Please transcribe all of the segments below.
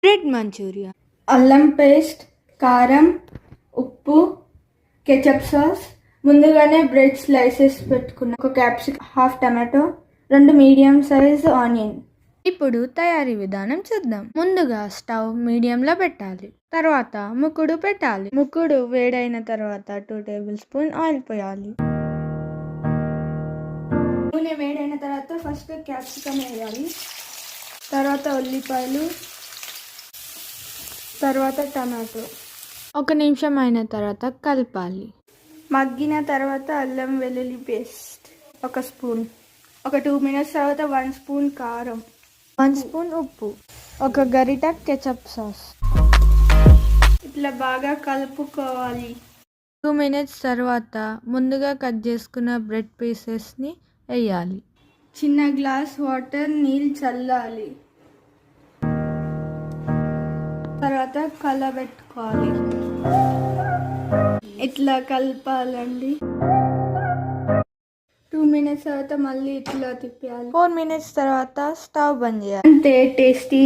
Bread Manchuria, అల్లం paste, కారం, ఉప్పు, కెచప్ సాస్. ముందుగానే బ్రెడ్ స్లైసెస్ పెట్టుకున్న ఒక capsicum, half tomato, 2 medium size onion. ఇప్పుడు తయారీ విధానం చూద్దాం. ముందుగా స్టవ్ మీడియంలో పెట్టాలి. తర్వాత ముక్కుడు పెట్టాలి. ముక్కుడు వేడైన తర్వాత 2 టేబుల్ స్పూన్ ఆయిల్ పోయాలి. నూనె వేడైన తర్వాత ఫస్ట్ క్యాప్సికమ్ వేయాలి, తర్వాత ఉల్లిపాయలు, తర్వాత టమాటో. 1 నిమిషం అయిన తర్వాత కలపాలి. మగ్గిన తర్వాత అల్లం వెల్లుల్లి పేస్ట్ 1 స్పూన్. ఒక 2 మినిట్స్ తర్వాత 1 స్పూన్ కారం, 1 స్పూన్ ఉప్పు, 1 గరిట కెచప్ సాస్. ఇట్లా బాగా కలుపుకోవాలి. 2 మినిట్స్ తర్వాత ముందుగా కట్ చేసుకున్న బ్రెడ్ పీసెస్ని వేయాలి. చిన్న గ్లాస్ వాటర్ నీళ్ళు చల్లాలి. తర్వాత కలబెట్టుకోవాలి. ఇట్లా కలపాలండి. 2 మినిట్స్ తర్వాత మళ్ళీ ఇట్లా తిప్పాలి. 4 మినిట్స్ తర్వాత స్టవ్ బంద్ చేయాలి. అంతే, టేస్టీ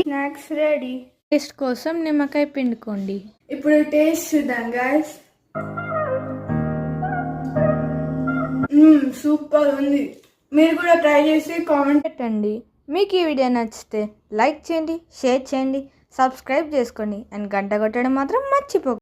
స్నాక్స్ రెడీ. టేస్ట్ కోసం నిమ్మకాయ పిండుకోండి. ఇప్పుడు టేస్ట్ చూద్దాం గైస్. సూపర్ ఉంది. మీరు కూడా ట్రై చేసి కామెంట్ పెట్టండి. మీకు ఈ వీడియో నచ్చితే లైక్ చేయండి, షేర్ చేయండి, సబ్స్క్రైబ్ చేసుకోండి అండ్ గంట కొట్టడం మాత్రం మర్చిపోకండి.